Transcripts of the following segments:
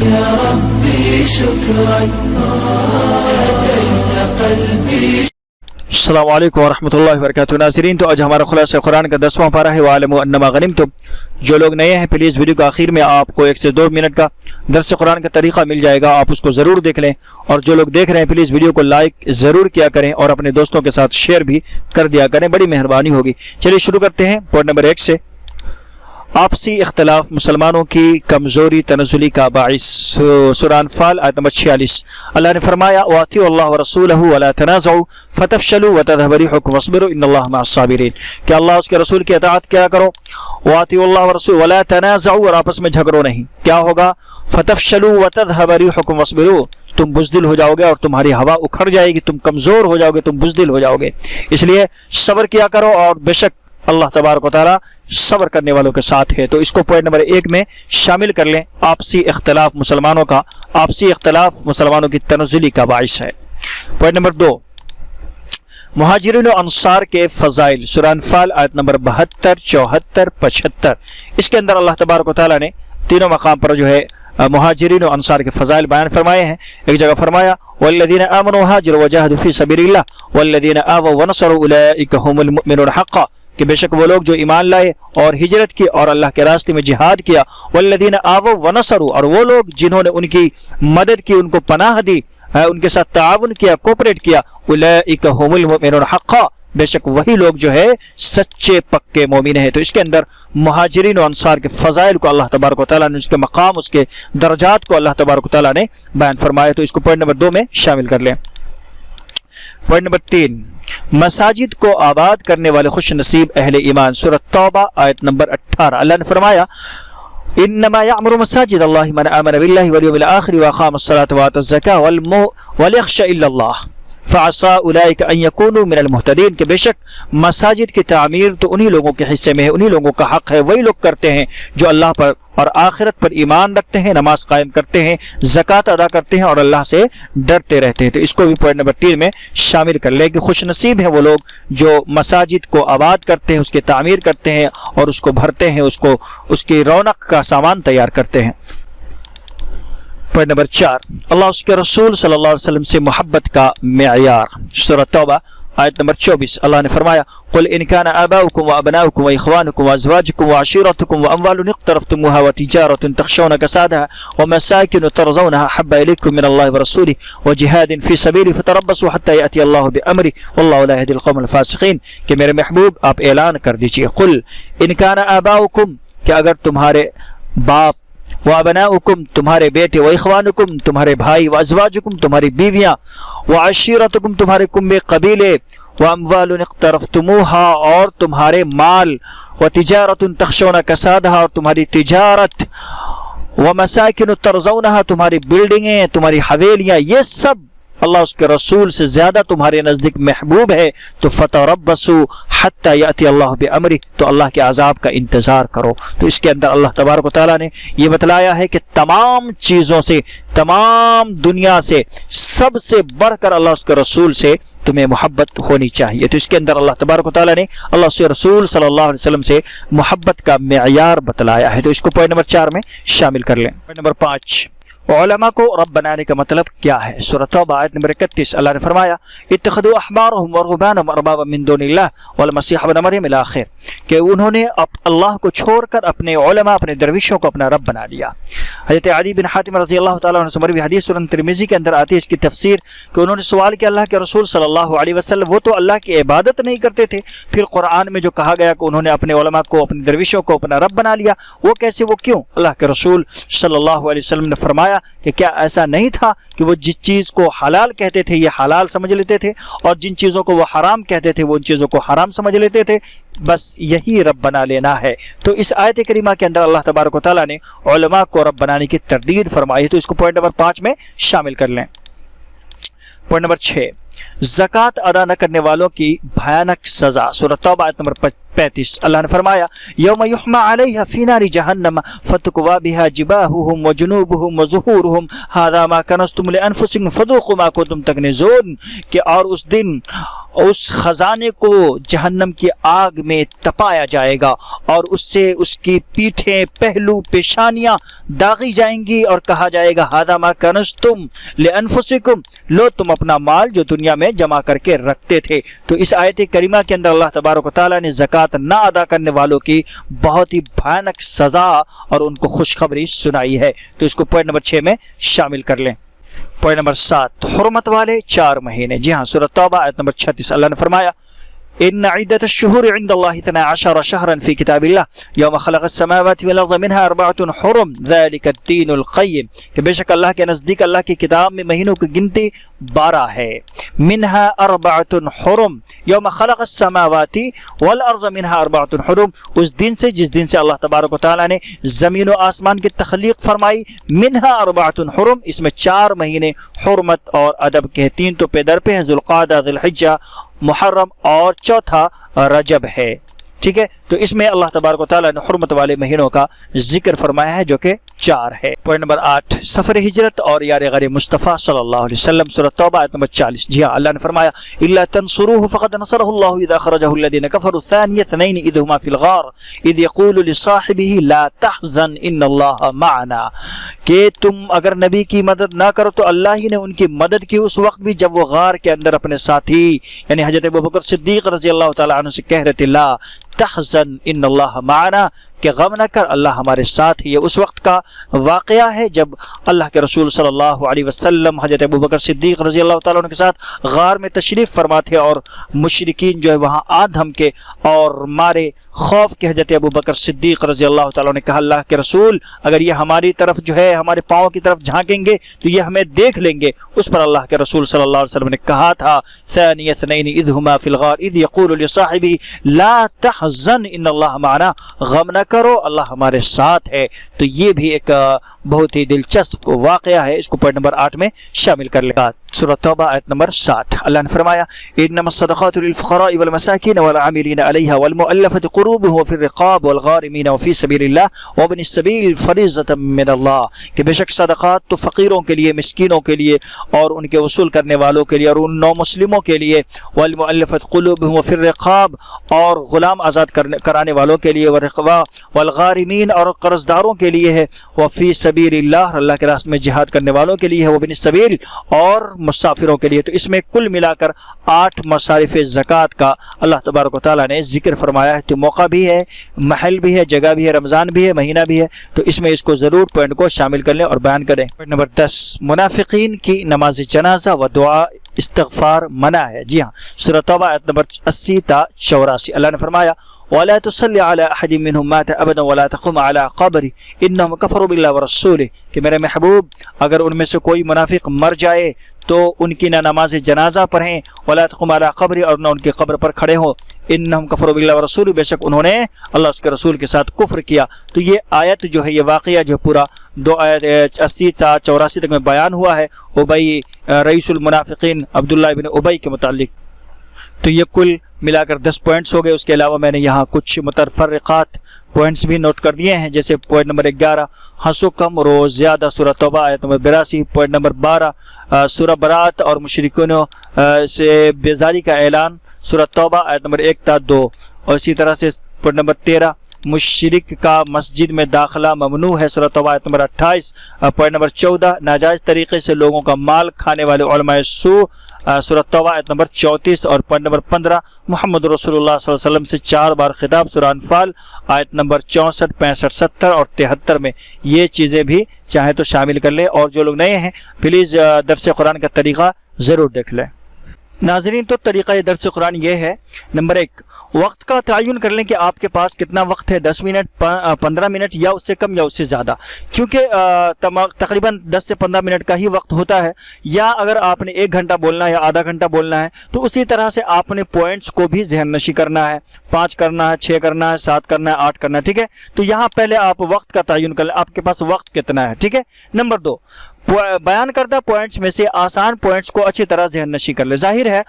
يا ربي شكرا هديت قلبي. السلام علیکم ورحمۃ اللہ وبرکاتہ. ناظرین، تو آج ہمارا خلاصہ قرآن کا 10واں پارہ ہے وَاعْلَمُوا أَنَّمَا غَنِمْتُمْ. جو لوگ نئے ہیں پلیز ویڈیو کا آخر میں آپ کو 1 سے 2 منٹ کا درس قرآن کا طریقہ مل جائے گا، آپ اس کو ضرور دیکھ لیں. اور جو لوگ دیکھ رہے ہیں پلیز ویڈیو کو لائک ضرور کیا کریں اور اپنے دوستوں کے ساتھ شیئر بھی کر دیا کریں، بڑی مہربانی ہوگی. چلیے شروع کرتے ہیں پوائنٹ نمبر 1 سے. آپسی اختلاف مسلمانوں کی کمزوری تنزلی کا باعث. سورہ انفال آیت نمبر 46. اللہ نے فرمایا وَأَطِیعُوا اللَّهَ وَرَسُولَهُ وَلَا تَنَازَعُوا فَتَفْشَلُوا وَتَذْهَبَ رِیحُکُم وَاصْبِرُوا إِنَّ اللَّهَ مَعَ الصَّابِرِینَ. کہ اللہ اس کے رسول کی اطاعت کیا کرو. وَأَطِیعُوا اللَّهَ وَرَسُولَهُ وَلَا تَنَازَعُوا، اور آپس میں جھگڑو نہیں. کیا ہوگا؟ فَتَفْشَلُوا وَتَذْهَبَ رِیحُکُم وَاصْبِرُوا، تم بزدل ہو جاؤ گے اور تمہاری ہوا اکھڑ جائے گی، تم کمزور ہو جاؤ گے، تم بزدل ہو جاؤ گے. اس لیے صبر کیا کرو، اور بے شک اللہ تبارک و تعالی صبر کرنے والوں کے ساتھ ہے. تو اس کو پوائنٹ نمبر 1 میں شامل کر لیں. آپسی اختلاف مسلمانوں کی تنزلی کا باعث ہے. پوائنٹ نمبر 2، مہاجرین و انصار کے فضائل. سورہ انفال آیت نمبر 72، 74، 75. اس کے اندر اللہ تبارک و تعالی نے تینوں مقام پر جو ہے مہاجرین و انصار کے فضائل بیان فرمائے ہیں. ایک جگہ فرمایا والذین آمنوا وهاجروا وجاهدوا فی سبیل اللہ والذین آووا ونصروا اولئک هم المؤمنون حقا، کہ بے شک وہ لوگ جو ایمان لائے اور ہجرت کی اور اللہ کے راستے میں جہاد کیا. والذین آووا ونصروا، اور وہ لوگ جنہوں نے ان کی مدد کی، ان کو پناہ دی، ان کے ساتھ تعاون کیا، کوپریٹ کیا. اولئک هم المؤمنون حقا، بے شک وہی لوگ جو ہے سچے پکے مومن ہیں. تو اس کے اندر مہاجرین و انصار کے فضائل کو اللہ تبارک و تعالیٰ نے، اس کے مقام، اس کے درجات کو اللہ تبارک و تعالیٰ نے بیان فرمایا. تو اس کو پوائنٹ نمبر 2 میں شامل کر لیں. پوائنٹ نمبر 3، مساجد کو آباد کرنے والے خوش نصیب اہل ایمان. سورہ توبہ آیت نمبر 18. اللہ نے فرمایا انما یعمر مساجد اللہ من آمن باللہ والیوم الآخر واقام الصلاۃ وآتى الزکاۃ ولیخشى الا اللہ فعسى اولئک ان یکونوا من المہتدین. کہ بے شک مساجد کی تعمیر تو انہی لوگوں کے حصے میں ہے، انہی لوگوں کا حق ہے. وہی لوگ کرتے ہیں جو اللہ پر اور آخرت پر ایمان رکھتے ہیں، نماز قائم کرتے ہیں، زکوٰۃ ادا کرتے ہیں اور اللہ سے ڈرتے رہتے ہیں. تو اس کو بھی پوائنٹ نمبر 3 میں شامل کر لیں کہ خوش نصیب ہیں وہ لوگ جو مساجد کو آباد کرتے ہیں، اس کی تعمیر کرتے ہیں اور اس کو بھرتے ہیں، اس کی رونق کا سامان تیار کرتے ہیں. پوائنٹ نمبر 4، اللہ اس کے رسول صلی اللہ علیہ وسلم سے محبت کا معیار. سورہ توبہ آیت نمبر 24. اللہ نے فرمایا قل ان كان آباؤكم وابناؤكم واخوانكم وازواجكم وعشيرتكم واموال اقترفتموها وتجارة تخشون كسادها ومساكن ترضونها احب اليكم من الله ورسوله وجهاد في سبيله فتربصوا حتى ياتي الله بامره والله لا يهدي القوم الفاسقين. کہ میرے محبوب آپ اعلان کر دیجئے قل ان كان آباؤكم، کہ اگر تمہارے باپ، وابناؤکم تمہارے بیٹے، واخوانکم تمہارے بھائی، وازواجکم تمہاری بیویاں، وعشیرتکم تمہارے کنبے قبیلے، واموال اقترفتموها اور تمہارے مال، وتجارت تخشون کسادها اور تمہاری تجارت، ومساکن ترضونها تمہاری بلڈنگیں، تمہاری حویلیاں، یہ سب اللہ اس کے رسول سے زیادہ تمہارے نزدیک محبوب ہے. تو فتربصوا حتی یأتی اللہ بامرہ، تو اللہ کے عذاب کا انتظار کرو. تو اس کے اندر اللہ تبارک و تعالیٰ نے یہ بتلایا ہے کہ تمام چیزوں سے، تمام دنیا سے سب سے بڑھ کر اللہ اس کے رسول سے تمہیں محبت ہونی چاہیے. تو اس کے اندر اللہ تبارک و تعالیٰ نے اللہ اس کے رسول صلی اللہ علیہ وسلم سے محبت کا معیار بتلایا ہے. تو اس کو پوائنٹ نمبر 4 میں شامل کر لیں. پوائنٹ نمبر 5، علماء کو رب بنانے کا مطلب کیا ہے. سورہ توبہ آیت نمبر 31. اللہ نے فرمایا اتخذوا احبارهم ورهبانهم اربابا من دون اللہ والمسیح ابن مریم الی آخر، کہ انہوں نے اللہ کو چھوڑ کر اپنے علماء، اپنے درویشوں کو اپنا رب بنا لیا. حضرت عدی بن حاتم رضی اللہ تعالیٰ عنہ سے مروی حدیث سنن ترمذی کے اندر آتی ہے اس کی تفسیر کہ انہوں نے سوال کیا اللہ کے رسول صلی اللہ علیہ وسلم، وہ تو اللہ کی عبادت نہیں کرتے تھے، پھر قرآن میں جو کہا گیا کہ انہوں نے اپنے علماء کو، اپنے درویشوں کو اپنا رب بنا لیا، وہ کیسے، وہ کیوں؟ اللہ کے رسول صلی اللہ علیہ وسلم نے فرمایا کہ کیا ایسا نہیں تھا کہ وہ جس چیز کو حلال کہتے تھے یہ حلال سمجھ لیتے تھے، اور جن چیزوں کو وہ حرام کہتے تھے وہ ان چیزوں کو حرام سمجھ لیتے تھے، بس یہی رب بنا لینا ہے. تو اس آیت کریمہ کے اندر اللہ تبارک و تعالیٰ نے علماء کو رب بنانے کی تردید فرمائی. تو اس کو پوائنٹ نمبر 5 میں شامل کر لیں. پوائنٹ نمبر 6، زکوٰۃ ادا نہ کرنے والوں کی بھیانک سزا. سورہ توبہ آیت نمبر 35 اللہ نے فرمایا یوم یحما علیہا فی نار جہنم فتکوا بہا جباہہم وجنوبہم وظہورہم ھذا ما کنزتم لانفسکم فذوقوا ما کنتم تکنزون، کہ اور اس دن اس خزانے کو جہنم کی آگ میں تپایا جائے گا اور اس سے اس کی پیٹھیں، پہلو، پیشانیاں داغی جائیں گی اور کہا جائے گا ھذا ما کنزتم لانفسکم، لو تم اپنا مال جو دنیا میں جمع کر کے رکھتے تھے۔ تو اس آیت کریمہ کے اندر اللہ تبارک و تعالیٰ نے زکوٰۃ نہ ادا کرنے والوں کی بہت ہی بھیانک سزا اور ان کو خوشخبری سنائی ہے، تو اس کو پوائنٹ نمبر 6 میں شامل کر لیں۔ پوائنٹ نمبر 7 حرمت والے 4 مہینے، جی ہاں سورۃ توبہ آیت نمبر 36 اللہ نے فرمایا ان عدت الشہور عند اللہ 12 شہرا فی کتاب اللہ یوم خلق السماوات والارض منها 4 حرم ذلک الدین القیم، کہ بے شک اللہ کے نزدیک اللہ کی کتاب میں مہینوں کی گنتی 12 ہے، منها 4 حرم، یوم خلق السماوات والارض منها 4 حرم، اس دن سے جس دن سے اللہ تبارک و تعالیٰ نے زمین و آسمان کی تخلیق فرمائی، منها 4 حرم، اس میں 4 مہینے حرمت اور ادب کے، 3 تو پہ در پہ ہیں، ذوالقعدہ، ذی الحجہ، محرم، اور چوتھا رجب ہے، ٹھیک ہے۔ تو اس میں اللہ تبارک و تعالیٰ نے حرمت والے مہینوں کا ذکر فرمایا ہے جو کہ 4 ہے۔ پوائنٹ نمبر 8 سفر ہجرت اور یار غیر مصطفیٰ صلی اللہ علیہ وسلم، سورۃ توبہ آیت نمبر 40، جی ہاں اللہ نے فرمایا الا تنصروه فقد نصرہ اللہ اذا خرجہ الذین کفروا ثانی اثنین اذ ہما فی الغار اذ یقول لصاحبہ لا تحزن ان اللہ معنا، کہ تم اگر نبی کی مدد نہ کرو تو اللہ ہی نے ان کی مدد کی اس وقت بھی جب وہ غار کے اندر اپنے ساتھی یعنی حضرت ابوبکر صدیق رضی اللہ تعالیٰ عنہ سے کہہ رہے تھے لا تحزن ان اللہ معنا، کہ غم نہ کر اللہ ہمارے ساتھ۔ یہ اس وقت کا واقعہ ہے جب اللہ کے رسول صلی اللہ علیہ وسلم حضرت ابوبکر صدیق رضی اللہ تعالیٰ عنہ کے ساتھ غار میں تشریف فرما تھے اور مشرکین جو ہے وہاں آ دھم کے اور مارے خوف کے حضرت ابوبکر صدیق رضی اللہ تعالیٰ نے کہا اللہ کے رسول اگر یہ ہماری طرف جو ہے ہمارے پاؤں کی طرف جھانکیں گے تو یہ ہمیں دیکھ لیں گے۔ اس پر اللہ کے رسول صلی اللہ علیہ وسلم نے کہا تھا ثانی اثنین اذ ہما فی الغار اذ یقول لصاحبہ لا تحزن ان اللہ معنا، غم نہ کرو اللہ ہمارے ساتھ ہے۔ تو یہ بھی ایک بہت ہی دلچسپ واقعہ ہے، اس کو پوائنٹ نمبر 8 میں شامل کر لیں۔ سورۃ توبہ آیت نمبر 60 اللہ نے فرمایا انما الصدقات للفقراء والمساکین والعاملین علیہا والمؤلفۃ قلوبهم وفی الرقاب والغارمین وفی سبیل اللہ وابن السبیل فریضۃ من اللہ، کہ بے شک صدقات تو فقیروں کے لیے، مسکینوں کے لیے اور ان کے وصول کرنے والوں کے لیے اور ان نو مسلموں کے لیے، والمؤلفۃ قلوبهم وفی الرقاب اور غلام آزاد کرانے والوں کے لیے، والغارمین اور قرض داروں کے لیے ہے، وفی سبیل اللہ اللہ کے راستے میں جہاد کرنے والوں کے لیے ہے، وابن السبیل اور مسافروں کے لیے۔ تو اس میں کل ملا کر 8 مصارف زکوٰۃ کا اللہ تبارک و تعالیٰ نے ذکر فرمایا ہے۔ تو موقع بھی ہے، محل بھی ہے، جگہ بھی ہے، رمضان بھی ہے، مہینہ بھی ہے، تو اس میں اس کو ضرور پوائنٹ کو شامل کر لیں اور بیان کریں۔ پوائنٹ نمبر 10 منافقین کی نماز جنازہ و دعا استغفار منع ہے، جی ہاں سورۃ توبہ آیت نمبر 80 تا 84 اللہ نے فرمایا وَلَا تُصَلِّ عَلَىٰ أَحَدٍ مِّنْهُمْ مَاتَ أَبَدًا وَلَا تَقُمْ عَلَىٰ قَبْرِهِ إِنَّهُمْ كَفَرُوا بِاللَّهِ وَرَسُولِهِ، کہ میرے محبوب اگر ان میں سے کوئی منافق مر جائے تو ان کی نہ نماز جنازہ پڑھیں، وَلَا تَقُمْ عَلَىٰ قَبْرِهِ اور نہ ان کی قبر پر کھڑے ہوں، إِنَّهُمْ كَفَرُوا بِاللَّهِ وَرَسُولِهِ بے شک انہوں نے اللہ اس کے رسول کے ساتھ کفر کیا۔ تو یہ آیت جو ہے، یہ واقعہ جو پورا 2 آیت 80 تا 84 تک میں بیان ہوا ہے ابی رئیس المنافقین عبداللہ بن ابی کے متعلق۔ تو یہ کل ملا کر 10 پوائنٹس ہو گئے، اس کے علاوہ میں نے یہاں کچھ متفرقات پوائنٹس بھی نوٹ کر دیے ہیں، جیسے پوائنٹ نمبر 11 ہنسو کم رو زیادہ سورہ توبہ آیت نمبر 82، پوائنٹ نمبر 12 سورہ برات اور مشرکین سے بیزاری کا اعلان سورہ توبہ آیت نمبر 1 تا 2، اور اسی طرح سے پوائنٹ نمبر 13 مشرک کا مسجد میں داخلہ ممنوع ہے سورۃ توبہ آیت نمبر 28، پوائنٹ نمبر 14 ناجائز طریقے سے لوگوں کا مال کھانے والے علماء سو سورۃ توبہ آیت نمبر 34، اور پوائنٹ نمبر 15 محمد رسول اللہ صلی اللہ علیہ وسلم سے 4 بار خطاب سورہ انفال آیت نمبر 64، 65، 70 اور 73 میں۔ یہ چیزیں بھی چاہیں تو شامل کر لیں، اور جو لوگ نئے ہیں پلیز درس قرآن کا طریقہ ضرور دیکھ لیں۔ ناظرین تو طریقہ درس قرآن یہ ہے، نمبر 1 وقت کا تعین کر لیں کہ آپ کے پاس کتنا وقت ہے، 10 منٹ 15 منٹ یا اس سے کم یا اس سے زیادہ، چونکہ تقریباً 10 سے 15 منٹ کا ہی وقت ہوتا ہے، یا اگر آپ نے 1 گھنٹہ بولنا ہے یا آدھا گھنٹہ بولنا ہے تو اسی طرح سے آپ نے پوائنٹس کو بھی ذہن نشی کرنا ہے، 5 کرنا ہے، 6 کرنا ہے، 7 کرنا ہے، 8 کرنا ہے، ٹھیک ہے۔ تو یہاں پہلے آپ وقت کا تعین کر لیں، آپ کے پاس وقت کتنا ہے، ٹھیک ہے۔ نمبر 2 بیان کردہ پوائنٹس میں سے آسان پوائنٹس کو اچھی طرح ذہن نشی کر لے. ظاہر ہے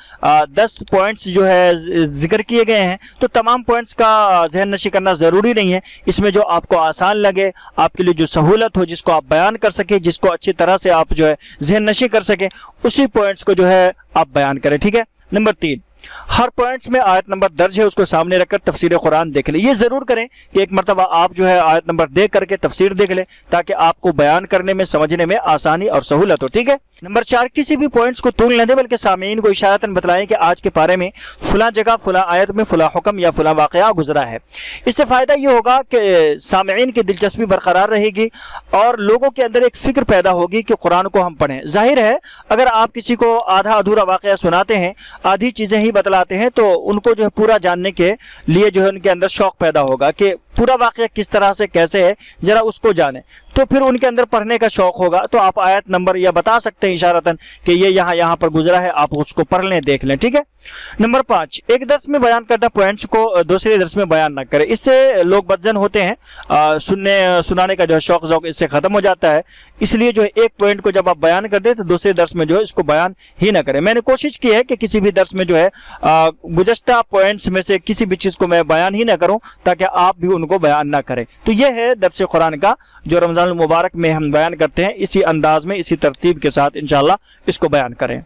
10 پوائنٹس جو ہے ذکر کیے گئے ہیں تو تمام پوائنٹس کا ذہن نشی کرنا ضروری نہیں ہے. اس میں جو آپ کو آسان لگے, آپ کے لیے جو سہولت ہو, جس کو آپ بیان کر سکیں, جس کو اچھی طرح سے آپ جو ہے ذہن نشی کر سکیں, اسی پوائنٹس کو جو ہے آپ بیان کریں. ٹھیک ہے. نمبر 3, ہر پوائنٹس میں آیت نمبر درج ہے, اس کو سامنے رکھ کر تفسیر قرآن دیکھ لیں. یہ ضرور کریں کہ ایک مرتبہ آپ جو ہے آیت نمبر دیکھ کر کے تفسیر دیکھ لیں تاکہ آپ کو بیان کرنے میں, سمجھنے میں آسانی اور سہولت ہو. ٹھیک ہے. نمبر 4, کسی بھی پوائنٹس کو طول نہ دیں بلکہ سامعین کو اشارتاً بتلائیں کہ آج کے پارے میں فلاں جگہ فلاں آیت میں فلاں حکم یا فلاں واقعہ گزرا ہے. اس سے فائدہ یہ ہوگا کہ سامعین کی دلچسپی برقرار رہے گی اور لوگوں کے اندر ایک فکر پیدا ہوگی کہ قرآن کو ہم پڑھیں. ظاہر ہے اگر آپ کسی کو آدھا ادھورا واقعہ سناتے ہیں, آدھی چیزیں ہی بتلاتے ہیں, تو ان کو جو ہے پورا جاننے کے لیے جو ہے ان کے اندر شوق پیدا ہوگا کہ پورا واقعہ کس طرح سے کیسے ہے, ذرا اس کو جانیں, تو پھر ان کے اندر پڑھنے کا شوق ہوگا. تو آپ آیت نمبر یا بتا سکتے ہیں اشارتاً کہ یہ یہاں پر گزرا ہے, آپ اس کو پڑھ لیں, دیکھ لیں. ٹھیک ہے. نمبر 5, ایک درس میں بیان کردہ پوائنٹس کو دوسرے درس میں بیان نہ کریں. اس سے لوگ بدظن ہوتے ہیں, سنانے کا جو ہے شوق ذوق اس سے ختم ہو جاتا ہے. اس لیے جو ہے ایک پوائنٹ کو جب آپ بیان کر دیں تو دوسرے درس میں جو ہے اس کو بیان ہی نہ کریں. میں نے کوشش کی ہے کہ کسی بھی درس میں جو ہے گزشتہ پوائنٹس میں سے کسی بھی چیز کو میں بیان ہی نہ کروں تاکہ آپ بھی ان کو بیان نہ کریں. تو یہ ہے درس قرآن کا جو رمضان المبارک میں ہم بیان کرتے ہیں. اسی انداز میں, اسی ترتیب کے ساتھ انشاءاللہ اس کو بیان کریں.